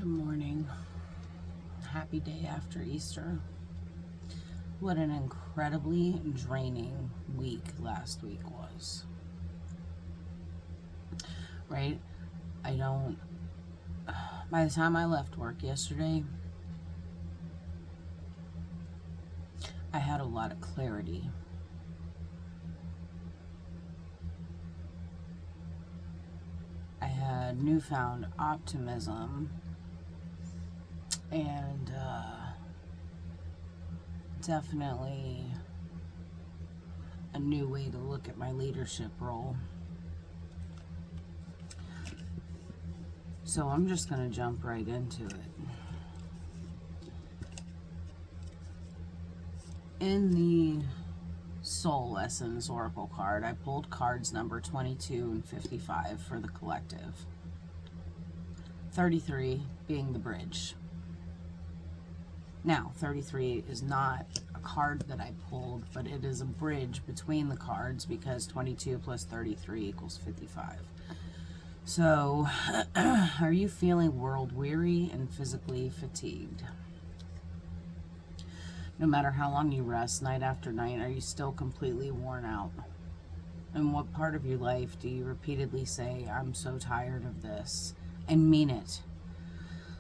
Good morning. Happy day after Easter. What an incredibly draining week last week was. Right? By the time I left work yesterday, I had a lot of clarity. I had newfound optimism and definitely a new way to look at my leadership role. So I'm just going to jump right into it. In the Soul Lessons Oracle card, I pulled cards number 22 and 55 for the collective. 33 being the bridge. Now, 33 is not a card that I pulled, but it is a bridge between the cards because 22 plus 33 equals 55. So, are you feeling world weary and physically fatigued? No matter how long you rest night after night, are you still completely worn out? In what part of your life do you repeatedly say, I'm so tired of this, and mean it?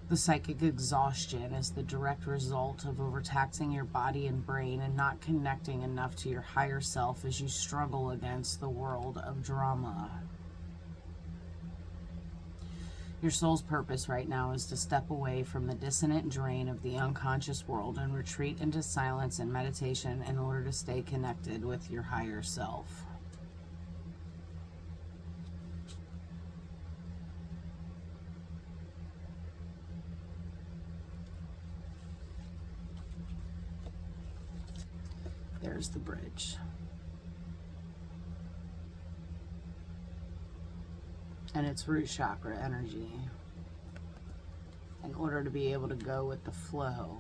The psychic exhaustion is the direct result of overtaxing your body and brain and not connecting enough to your higher self as you struggle against the world of drama. Your soul's purpose right now is to step away from the dissonant drain of the unconscious world and retreat into silence and meditation in order to stay connected with your higher self. There's the bridge. And it's root chakra energy. In order to be able to go with the flow.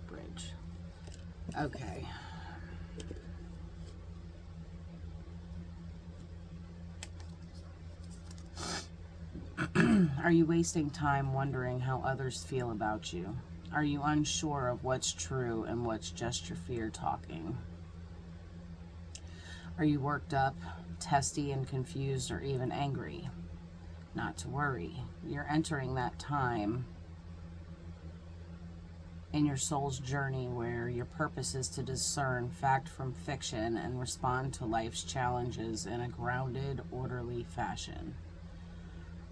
Bridge. Okay. Are you wasting time wondering how others feel about you? Are you unsure of what's true and what's just your fear talking? Are you worked up, testy, and confused, or even angry? Not to worry. You're entering that time in your soul's journey where your purpose is to discern fact from fiction and respond to life's challenges in a grounded, orderly fashion.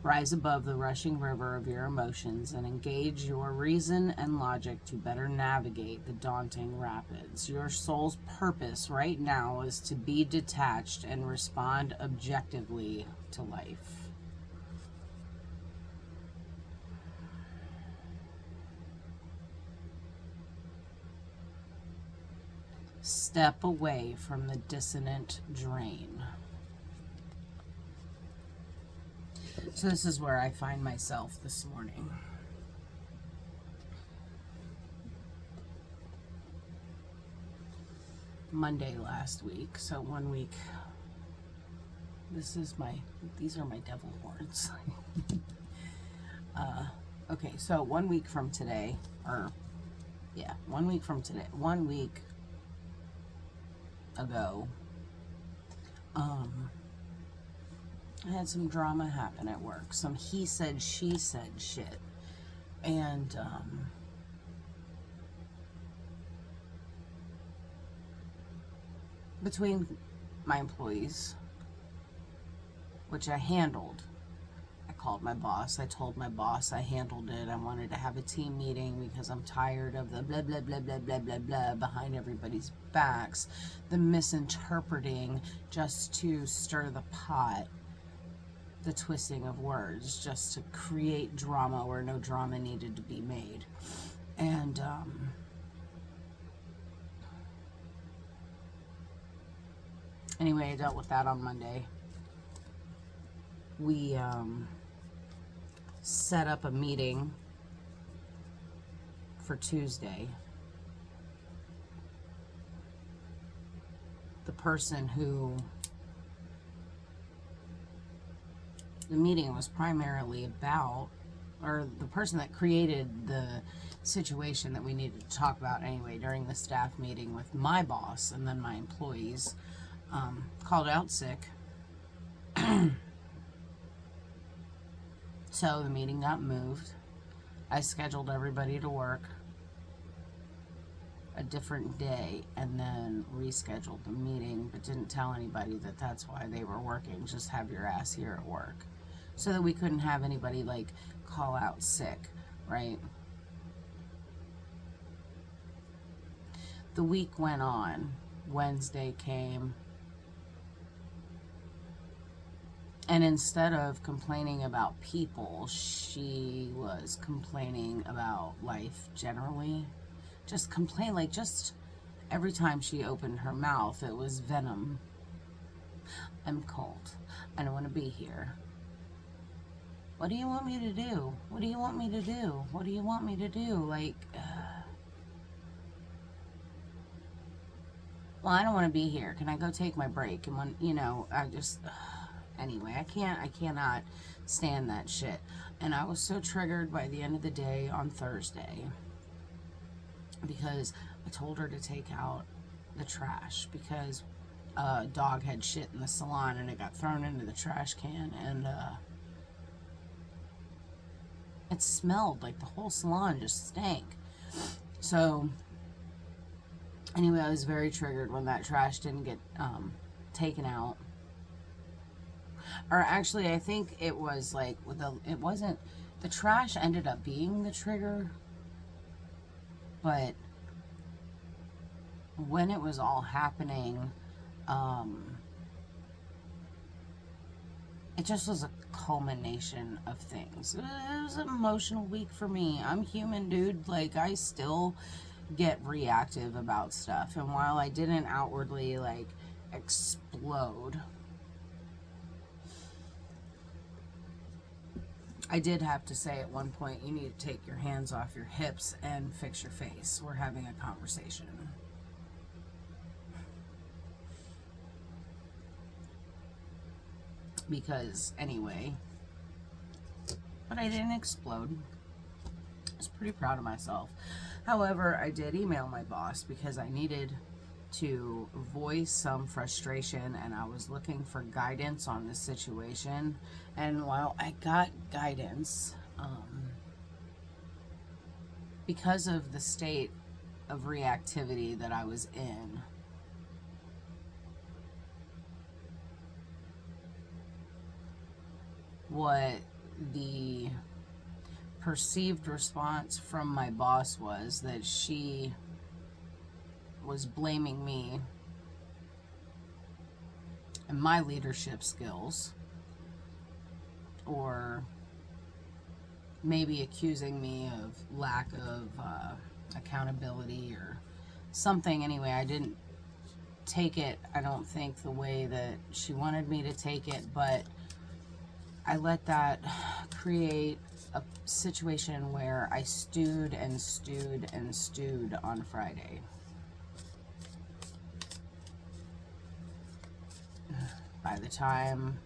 Rise above the rushing river of your emotions and engage your reason and logic to better navigate the daunting rapids. Your soul's purpose right now is to be detached and respond objectively to life. Step away from the dissonant drain. So this is where I find myself this morning. Monday last week, so 1 week. These are my devil horns. Okay, so 1 week from today, 1 week from today, 1 week ago, I had some drama happen at work. Some he said, she said shit. And, between my employees, which I handled. I called my boss. I told my boss I handled it. I wanted to have a team meeting because I'm tired of the blah, blah, blah, blah, blah, blah, blah behind everybody's backs. The misinterpreting just to stir the pot. The twisting of words just to create drama where no drama needed to be made. And anyway, I dealt with that on Monday. We set up a meeting for Tuesday. The person who the meeting was primarily about, or the person that created the situation that we needed to talk about anyway during the staff meeting with my boss and then my employees, called out sick. So the meeting got moved. I scheduled everybody to work a different day and then rescheduled the meeting, but didn't tell anybody that that's why they were working. Just have your ass here at work, so that we couldn't have anybody like call out sick, right? The week went on. Wednesday came, and instead of complaining about people, she was complaining about life generally. Just complain, like, just every time she opened her mouth, it was venom. I'm cold. I don't want to be here. What do you want me to do? What do you want me to do? What do you want me to do? Like, well, I don't want to be here. Can I go take my break? And when, I just, anyway, I cannot stand that shit. And I was so triggered by the end of the day on Thursday, because I told her to take out the trash because a dog had shit in the salon and it got thrown into the trash can, and it smelled like the whole salon just stank. So anyway, I was very triggered when that trash didn't get taken out. Or actually, I think it was like, it wasn't, the trash ended up being the trigger, but when it was all happening, it just was a culmination of things. It was an emotional week for me. I'm human, dude. Like, I still get reactive about stuff. And while I didn't outwardly, like, explode, I did have to say at one point, you need to take your hands off your hips and fix your face. We're having a conversation. Because, anyway, but I didn't explode. I was pretty proud of myself. However, I did email my boss because I needed to voice some frustration, and I was looking for guidance on this situation. And while I got guidance, because of the state of reactivity that I was in, what the perceived response from my boss was that she was blaming me and my leadership skills, or maybe accusing me of lack of accountability or something. Anyway, I didn't take it, I don't think, the way that she wanted me to take it, but I let that create a situation where I stewed and stewed and stewed on Friday. By the time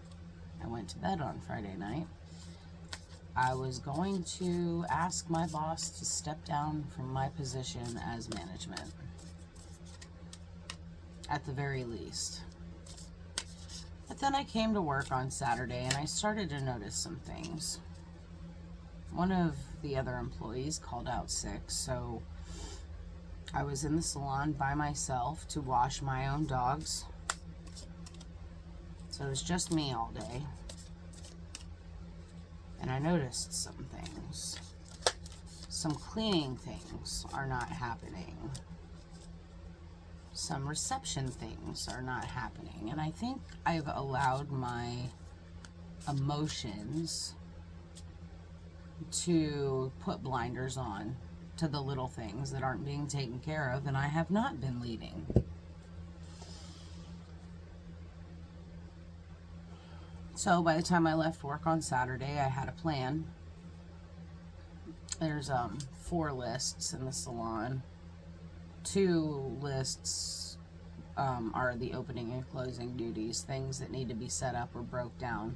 I went to bed on Friday night, I was going to ask my boss to step down from my position as management, at the very least. But then I came to work on Saturday and I started to notice some things. One of the other employees called out sick, so I was in the salon by myself to wash my own dogs. So it was just me all day. And I noticed some things. Some cleaning things are not happening. Some reception things are not happening. And I think I've allowed my emotions to put blinders on to the little things that aren't being taken care of, and I have not been leading. So by the time I left work on Saturday, I had a plan. There's 4 lists in the salon. 2 lists are the opening and closing duties, things that need to be set up or broke down.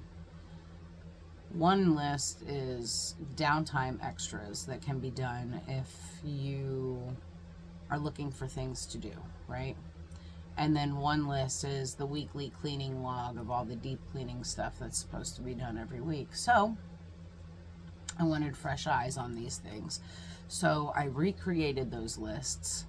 One list is downtime extras that can be done if you are looking for things to do, right? And then one list is the weekly cleaning log of all the deep cleaning stuff that's supposed to be done every week. So I wanted fresh eyes on these things. So I recreated those lists,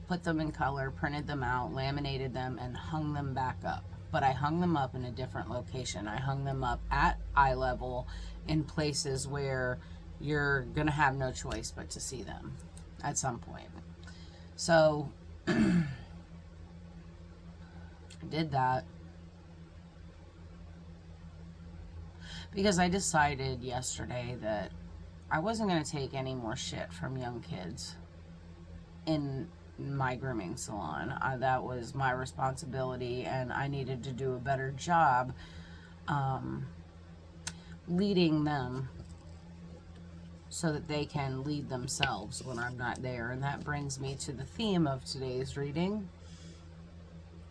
put them in color, printed them out, laminated them, and hung them back up. But I hung them up in a different location. I hung them up at eye level in places where you're going to have no choice but to see them at some point. So I did that because I decided yesterday that I wasn't going to take any more shit from young kids in my grooming salon. That was my responsibility, and I needed to do a better job leading them so that they can lead themselves when I'm not there. And that brings me to the theme of today's reading.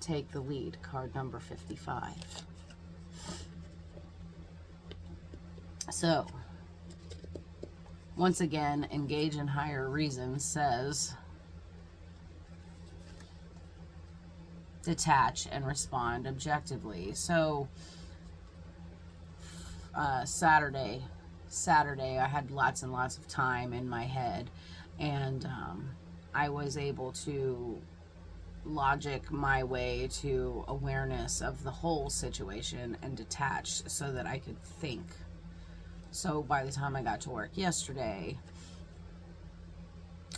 Take the lead, card number 55. So, once again, engage in higher reason says detach and respond objectively. So Saturday I had lots and lots of time in my head, and I was able to logic my way to awareness of the whole situation and detach so that I could think. So by the time I got to work yesterday,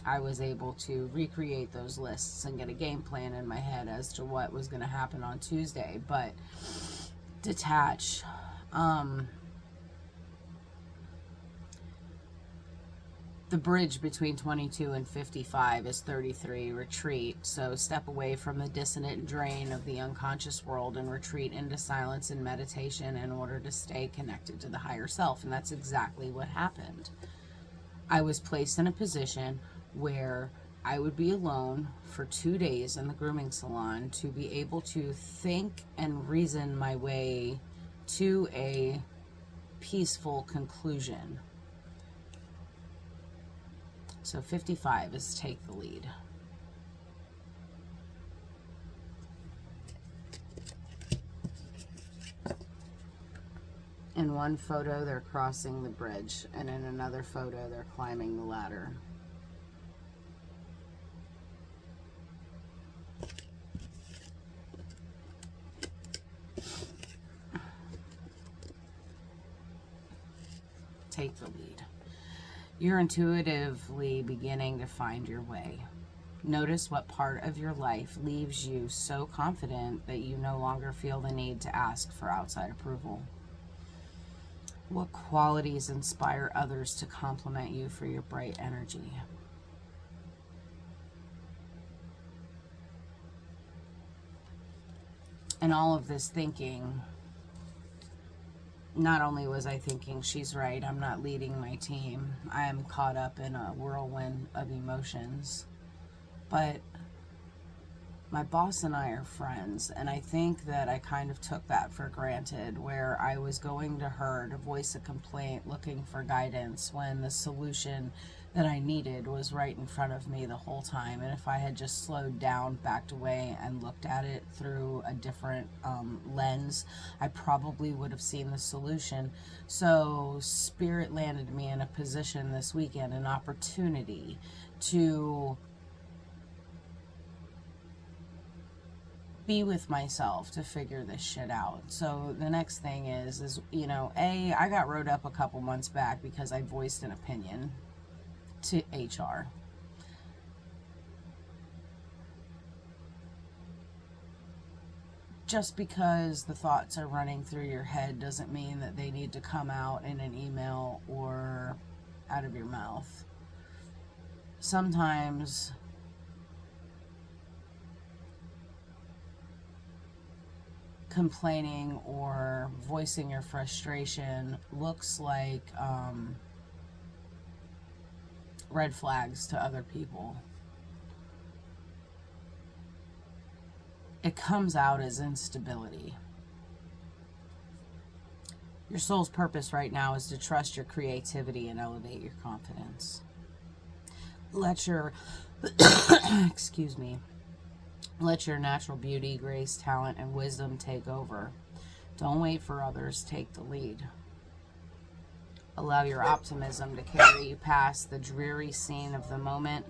I was able to recreate those lists and get a game plan in my head as to what was going to happen on Tuesday. But detach. The bridge between 22 and 55 is 33, retreat. So step away from the dissonant drain of the unconscious world and retreat into silence and meditation in order to stay connected to the higher self. And that's exactly what happened. I was placed in a position where I would be alone for 2 days in the grooming salon to be able to think and reason my way to a peaceful conclusion. So 55 is take the lead. In one photo, they're crossing the bridge, and in another photo, they're climbing the ladder. Take the lead. You're intuitively beginning to find your way. Notice what part of your life leaves you so confident that you no longer feel the need to ask for outside approval. What qualities inspire others to compliment you for your bright energy? And all of this thinking, not only was I thinking, she's right, I'm not leading my team. I am caught up in a whirlwind of emotions. But my boss and I are friends, and I think that I kind of took that for granted, where I was going to her to voice a complaint, looking for guidance, when the solution that I needed was right in front of me the whole time. And if I had just slowed down, backed away, and looked at it through a different lens, I probably would have seen the solution. So Spirit landed me in a position this weekend, an opportunity to be with myself to figure this shit out. So the next thing is, you know, I got wrote up a couple months back because I voiced an opinion to HR. Just because the thoughts are running through your head doesn't mean that they need to come out in an email or out of your mouth. Sometimes complaining or voicing your frustration looks like red flags to other people. It comes out as instability. Your soul's purpose right now is to trust your creativity and elevate your confidence. Let your, excuse me, let your natural beauty, grace, talent, and wisdom take over. Don't wait for others. Take the lead. Allow your optimism to carry you past the dreary scene of the moment,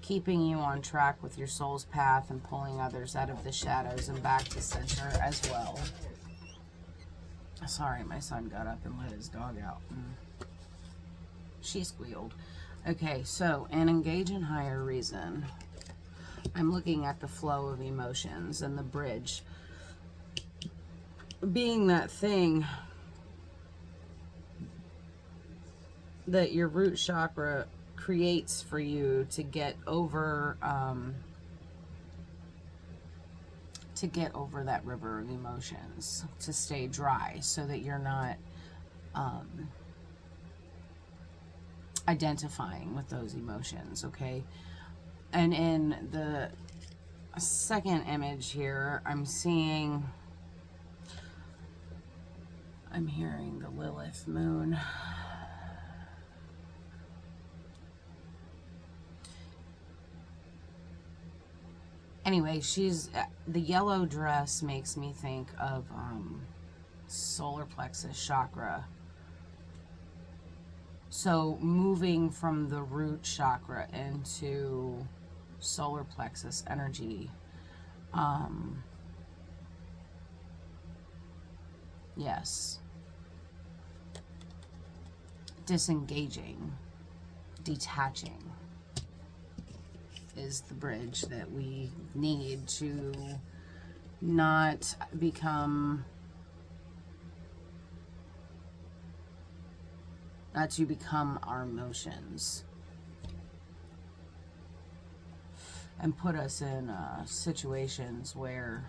keeping you on track with your soul's path and pulling others out of the shadows and back to center as well. Sorry, my son got up and let his dog out. She squealed. Okay, so, and engage in higher reason. I'm looking at the flow of emotions and the bridge being that thing that your root chakra creates for you to get over that river of emotions, to stay dry, so that you're not identifying with those emotions. Okay, and in the second image here, I'm hearing the Lilith moon. Anyway, the yellow dress makes me think of solar plexus chakra. So moving from the root chakra into solar plexus energy. Yes. Disengaging, detaching is the bridge that we need to not become our emotions and put us in situations where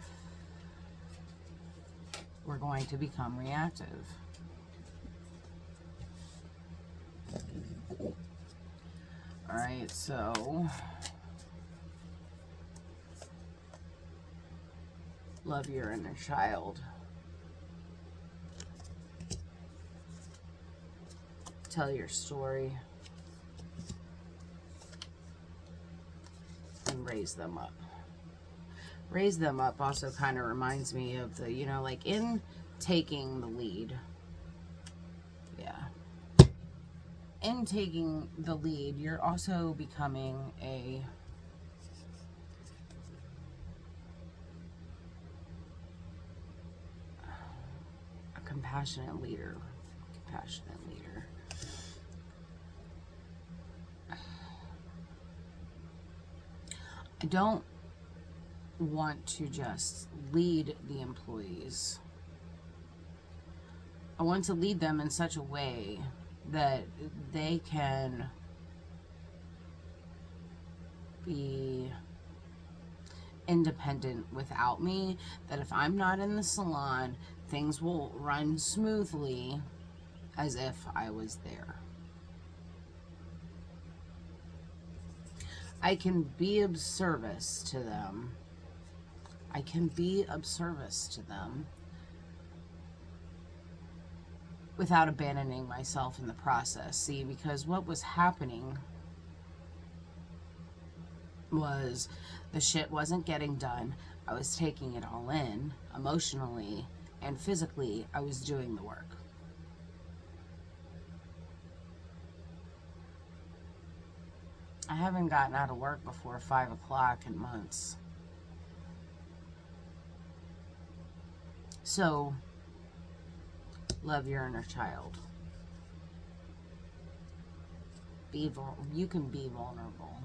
we're going to become reactive. All right, so love your inner child. Tell your story and raise them up. Raise them up also kind of reminds me of the, like in taking the lead. Yeah. In taking the lead, you're also becoming a compassionate leader. Compassionate leader. I don't want to just lead the employees. I want to lead them in such a way that they can be independent without me, that if I'm not in the salon, things will run smoothly as if I was there. I can be of service to them. I can be of service to them without abandoning myself in the process. See, because what was happening was the shit wasn't getting done. I was taking it all in emotionally and physically. I was doing the work. I haven't gotten out of work before 5 o'clock in months. So, love your inner child. You can be vulnerable.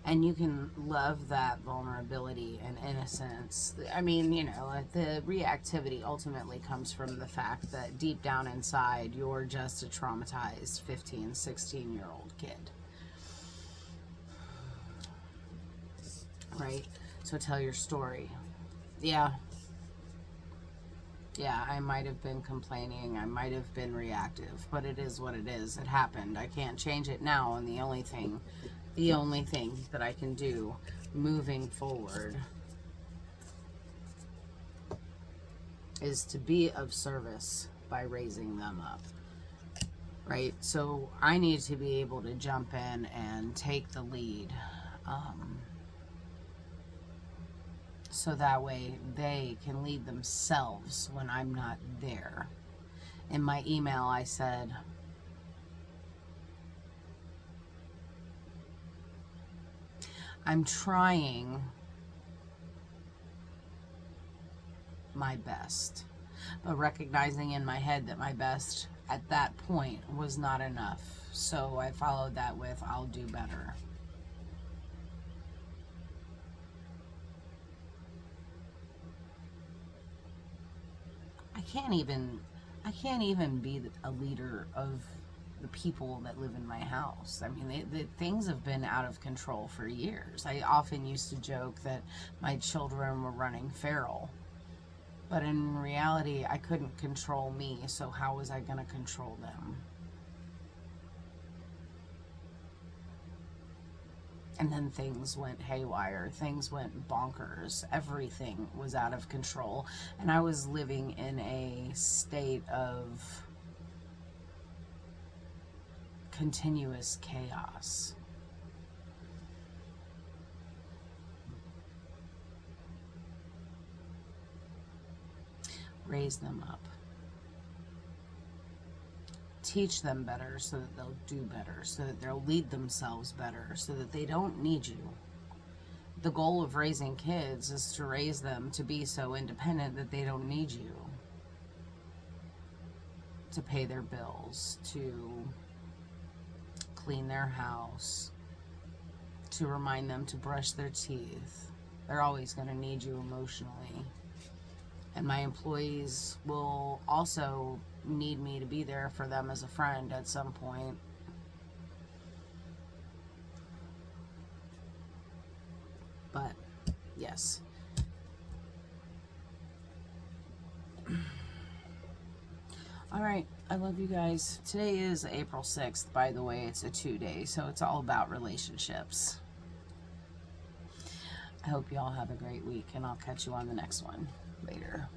And you can love that vulnerability and innocence. I mean, the reactivity ultimately comes from the fact that deep down inside, you're just a traumatized 15, 16-year-old kid. Right? So tell your story. Yeah, I might have been complaining. I might have been reactive. But it is what it is. It happened. I can't change it now. And the only thing that I can do moving forward is to be of service by raising them up, right? So I need to be able to jump in and take the lead, so that way they can lead themselves when I'm not there. In my email, I said, I'm trying my best, but recognizing in my head that my best at that point was not enough. So I followed that with, I'll do better. I can't even be a leader of the people that live in my house. I mean, things have been out of control for years. I often used to joke that my children were running feral, but in reality, I couldn't control me, so how was I going to control them? And then things went haywire. Things went bonkers. Everything was out of control. And I was living in a state of continuous chaos. Raise them up. Teach them better so that they'll do better, so that they'll lead themselves better, so that they don't need you. The goal of raising kids is to raise them to be so independent that they don't need you to pay their bills, to clean their house, to remind them to brush their teeth. They're always going to need you emotionally. And my employees will also need me to be there for them as a friend at some point. But, yes. Alright, I love you guys. Today is April 6th, by the way. It's a 2-day, so it's all about relationships. I hope you all have a great week, and I'll catch you on the next one. Later.